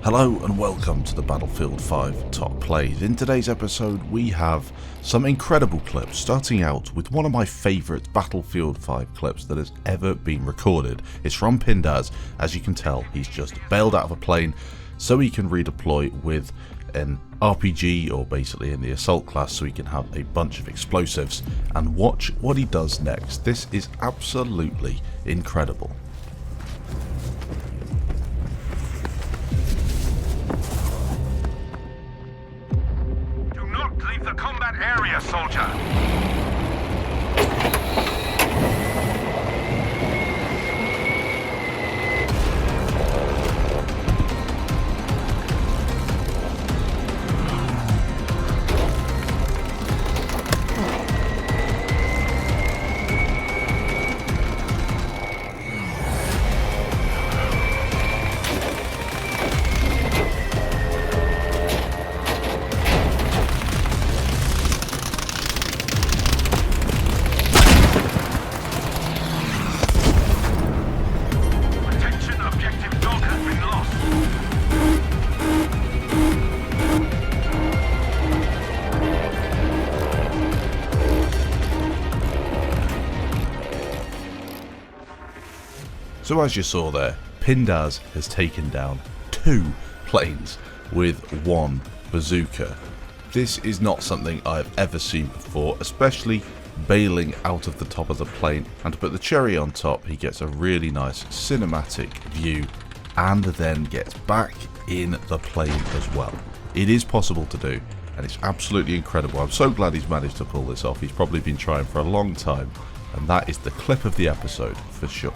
Hello and welcome to the Battlefield 5 Top Plays. In today's episode we have some incredible clips, starting out with one of my favourite Battlefield 5 clips that has ever been recorded. It's from Pindaz. As you can tell, he's just bailed out of a plane so he can redeploy with an RPG, or basically in the assault class, so he can have a bunch of explosives, and watch what he does next. This is absolutely incredible. Leave the combat area, soldier! So as you saw there, Pindaz has taken down 2 planes with 1 bazooka. This is not something I've ever seen before, especially bailing out of the top of the plane, and to put the cherry on top, he gets a really nice cinematic view and then gets back in the plane as well. It is possible to do, and it's absolutely incredible. I'm so glad he's managed to pull this off. He's probably been trying for a long time, and that is the clip of the episode for sure.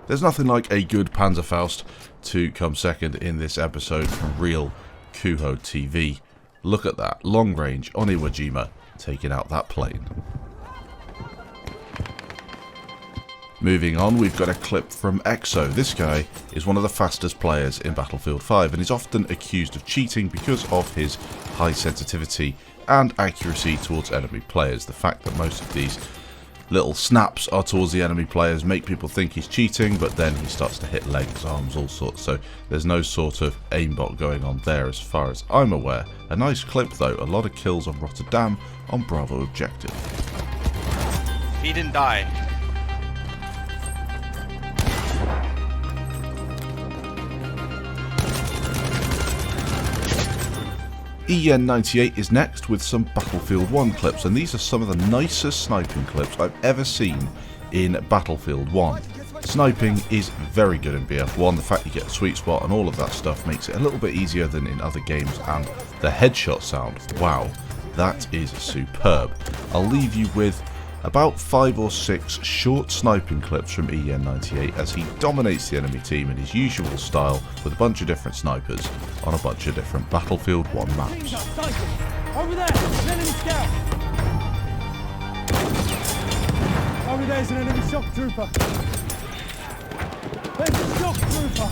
There's nothing like a good Panzerfaust to come second in this episode from real Kuho TV. Look at that, long range on Iwo Jima, taking out that plane. Moving on, we've got a clip from Exo. This guy is one of the fastest players in Battlefield 5 and is often accused of cheating because of his high sensitivity and accuracy towards enemy players. The fact that most of these little snaps are towards the enemy players make people think he's cheating, but then he starts to hit legs, arms, all sorts, so there's no sort of aimbot going on there as far as I'm aware. A nice clip though, a lot of kills on Rotterdam on Bravo objective. He didn't die. EN98 is next with some Battlefield 1 clips, and these are some of the nicest sniping clips I've ever seen in Battlefield 1. Sniping is very good in BF1, the fact you get a sweet spot and all of that stuff makes it a little bit easier than in other games, and the headshot sound, wow, that is superb. I'll leave you with about 5 or 6 short sniping clips from EN98 as he dominates the enemy team in his usual style with a bunch of different snipers on a bunch of different Battlefield 1 maps. Over there, an enemy scout! Over there's an enemy shock trooper! There's a shock trooper!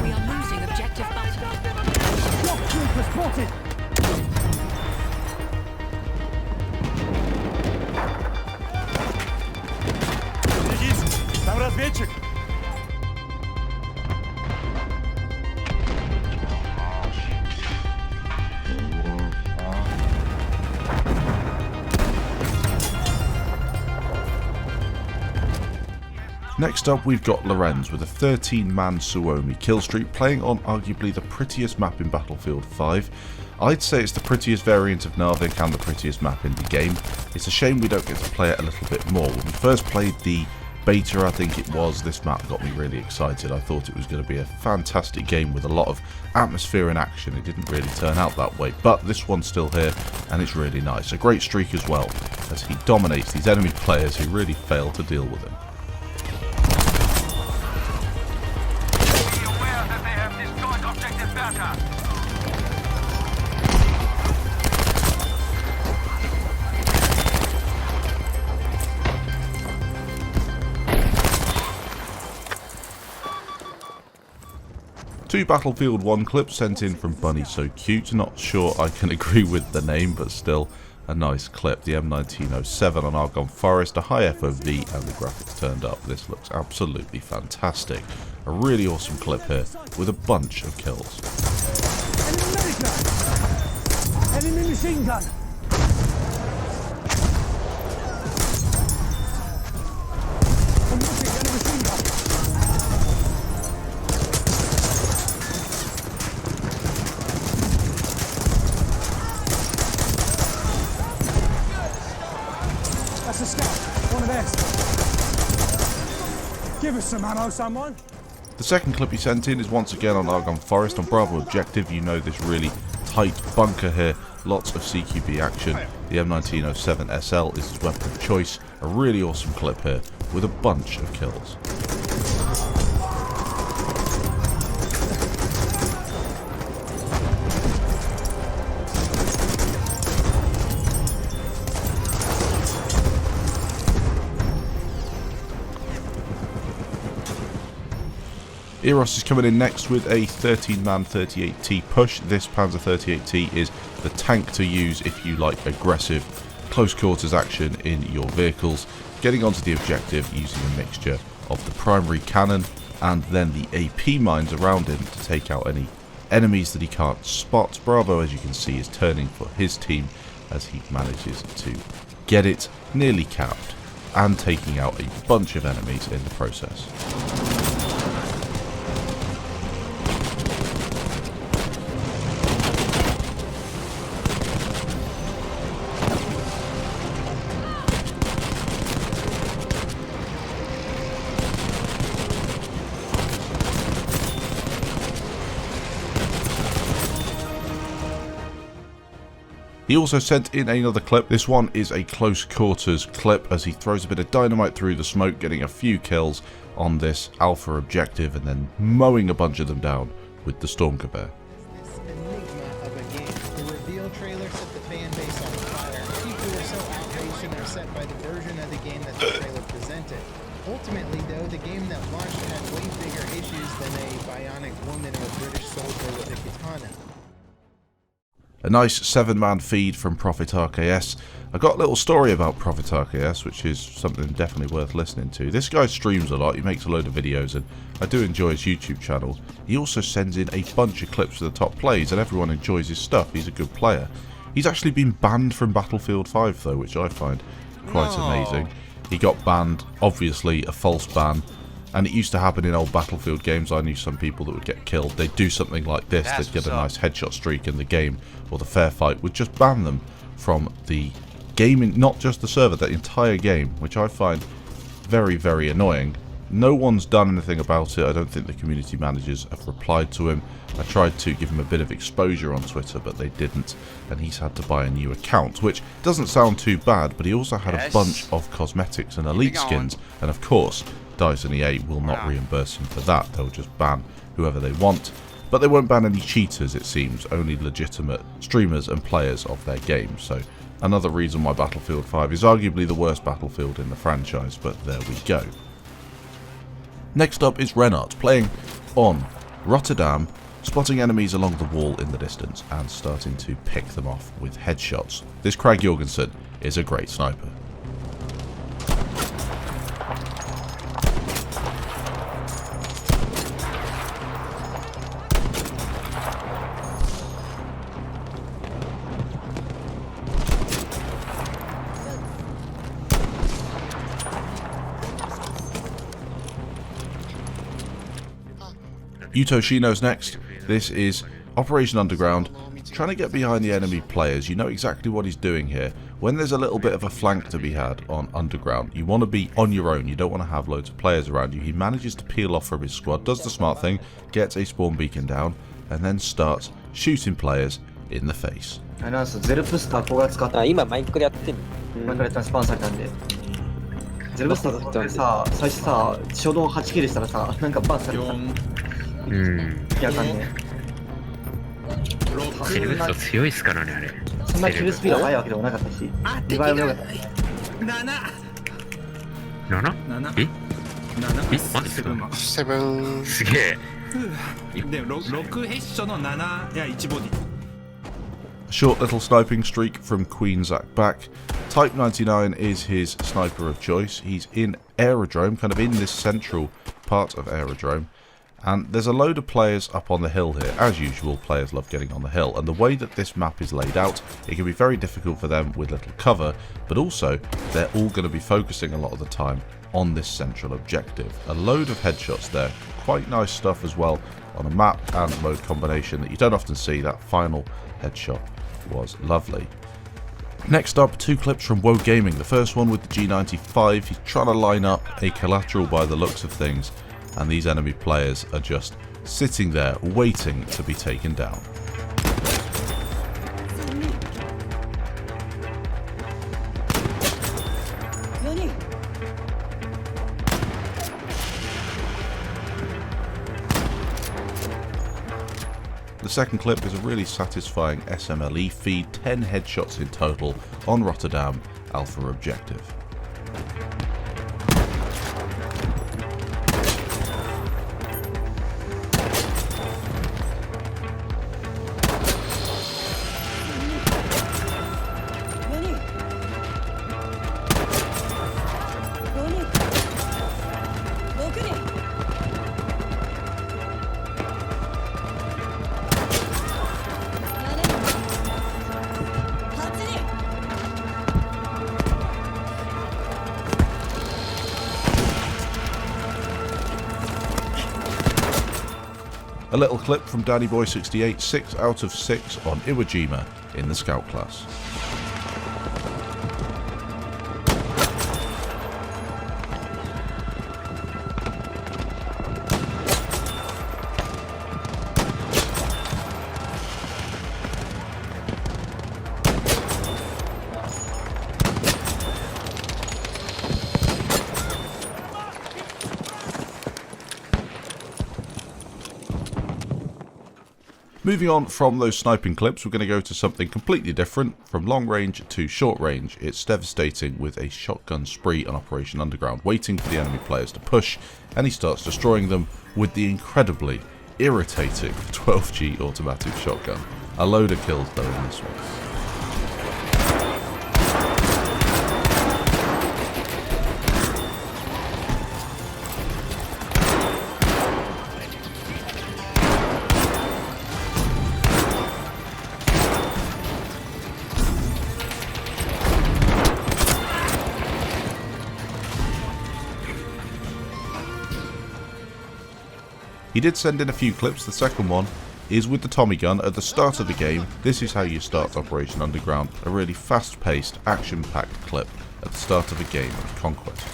We are losing objective butter. Shock trooper spotted! Там разведчик! Next up, we've got Lorenz with a 13-man Suomi killstreak, playing on arguably the prettiest map in Battlefield 5. I'd say it's the prettiest variant of Narvik and the prettiest map in the game. It's a shame we don't get to play it a little bit more. When we first played the beta, I think it was, this map got me really excited. I thought it was going to be a fantastic game with a lot of atmosphere and action. It didn't really turn out that way, but this one's still here and it's really nice. A great streak as well, as he dominates these enemy players who really fail to deal with him. Be aware that attack. Two Battlefield 1 clips sent in from Bunnysocute. Not sure I can agree with the name, but still a nice clip. The M1907 on Argonne Forest, a high FOV and the graphics turned up. This looks absolutely fantastic. A really awesome clip here with a bunch of kills. Enemy machine gun. I'm looking at a machine gun. That's a scout. One of theirs. Give us some ammo, someone. The second clip he sent in is once again on Argonne Forest on Bravo Objective. You know this really tight bunker here, lots of CQB action. The M1907 SL is his weapon of choice. A really awesome clip here with a bunch of kills. Eros is coming in next with a 13-man 38T push. This Panzer 38T is the tank to use if you like aggressive close quarters action in your vehicles. Getting onto the objective using a mixture of the primary cannon and then the AP mines around him to take out any enemies that he can't spot. Bravo, as you can see, is turning for his team as he manages to get it nearly capped and taking out a bunch of enemies in the process. He also sent in another clip. This one is a close quarters clip as he throws a bit of dynamite through the smoke, getting a few kills on this alpha objective and then mowing a bunch of them down with the Stormgewehr. This enigma of a game. The reveal trailer set the fan base on fire. People were so outraged and upset by the version of the game that the trailer presented. Ultimately, though, the game that launched had way bigger issues than a bionic woman or British soldier with a katana. A nice 7-man feed from Prophet RKS. I got a little story about Prophet RKS, which is something definitely worth listening to. This guy streams a lot, he makes a load of videos, and I do enjoy his YouTube channel. He also sends in a bunch of clips for the top plays, and everyone enjoys his stuff. He's a good player. He's actually been banned from Battlefield 5 though, which I find quite amazing. He got banned, obviously a false ban. And it used to happen in old Battlefield games. I knew some people that would get killed. They'd do something like this. They'd get a nice headshot streak in the game, or the fair fight would just ban them from the game, not just the server, the entire game, which I find very, very annoying. No one's done anything about it. I don't think the community managers have replied to him. I tried to give him a bit of exposure on Twitter, but they didn't, and he's had to buy a new account, which doesn't sound too bad, but he also had a bunch of cosmetics and elite skins, and of course, Dyson EA will not reimburse him for that. They'll just ban whoever they want. But they won't ban any cheaters, it seems, only legitimate streamers and players of their game. So another reason why Battlefield 5 is arguably the worst Battlefield in the franchise, but there we go. Next up is Renart, playing on Rotterdam, spotting enemies along the wall in the distance and starting to pick them off with headshots. This Craig Jorgensen is a great sniper. Utoshino's next. This is Operation Underground, trying to get behind the enemy players. You know exactly what he's doing here. When there's a little bit of a flank to be had on Underground, you want to be on your own. You don't want to have loads of players around you. He manages to peel off from his squad, does the smart thing, gets a spawn beacon down, and then starts shooting players in the face. あれなんですよ、ゼルプスターここが使って今マイクでやってんの。マイクでスパンされたんで、ゼルプスターこれさ、最初さ、初動8キルしたらさ、なんかバンされた。いやあかんね。セルブスト強いっすからね、あれ。そんなキルスピードが速いわけでもなかったし、リバイブも良かった。7？ え？マジですか？セブン。すげえ。で、6ヘッショの7、いや、1ボディ。Short little sniping streak from Queen Zach back. Type 99 is his sniper of choice. He's in Aerodrome, kind of in this central part of Aerodrome. And there's a load of players up on the hill here. As usual, players love getting on the hill. And the way that this map is laid out, it can be very difficult for them with little cover. But also, they're all going to be focusing a lot of the time on this central objective. A load of headshots there. Quite nice stuff as well on a map and mode combination that you don't often see. That final headshot was lovely. Next up, 2 clips from Woe Gaming. The first one with the G95. He's trying to line up a collateral by the looks of things, and these enemy players are just sitting there waiting to be taken down. The second clip is a really satisfying SMLE feed, 10 headshots in total on Rotterdam Alpha objective. A little clip from DannyBoy68, 6 out of 6 on Iwo Jima in the Scout class. Moving on from those sniping clips, we're going to go to something completely different. From long range to short range, it's devastating with a shotgun spree on Operation Underground, waiting for the enemy players to push, and he starts destroying them with the incredibly irritating 12G automatic shotgun. A load of kills though in this one. He did send in a few clips. The second one is with the Tommy gun at the start of the game. This is how you start Operation Underground. A really fast-paced, action-packed clip at the start of a game of Conquest.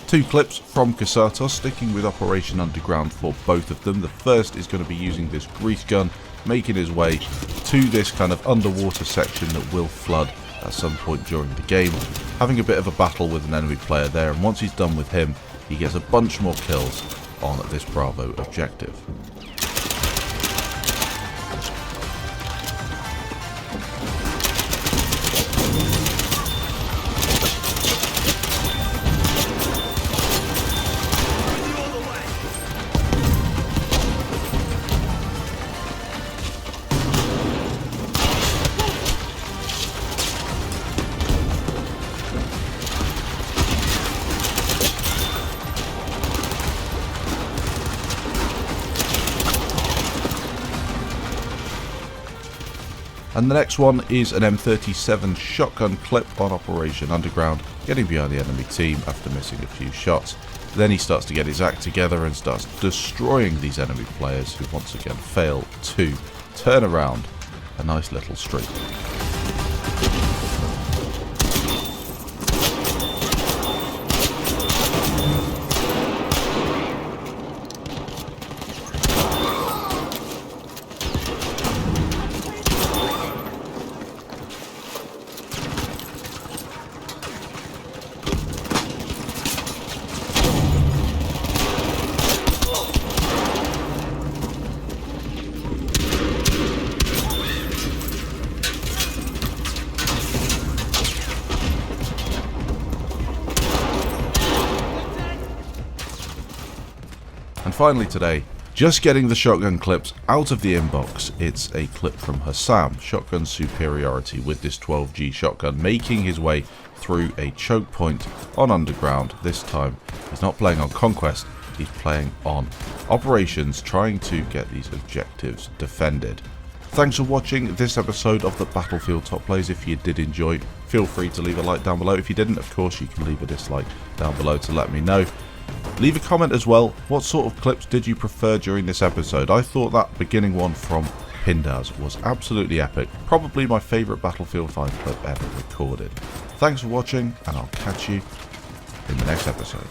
Two clips from Casatos, sticking with Operation Underground for both of them. The first is going to be using this grease gun, making his way to this kind of underwater section that will flood at some point during the game, having a bit of a battle with an enemy player there, and once he's done with him, he gets a bunch more kills on this Bravo objective. And the next one is an M37 shotgun clip on Operation Underground, getting behind the enemy team after missing a few shots. Then he starts to get his act together and starts destroying these enemy players who once again fail to turn around. A nice little streak. And finally today, just getting the shotgun clips out of the inbox, it's a clip from Hassam, shotgun superiority with this 12G shotgun, making his way through a choke point on Underground. This time, he's not playing on Conquest, he's playing on Operations, trying to get these objectives defended. Thanks for watching this episode of the Battlefield Top Plays. If you did enjoy, feel free to leave a like down below. If you didn't, of course, you can leave a dislike down below to let me know. Leave a comment as well. What sort of clips did you prefer during this episode? I thought that beginning one from Pindaz was absolutely epic. Probably my favourite Battlefield 5 clip ever recorded. Thanks for watching, and I'll catch you in the next episode.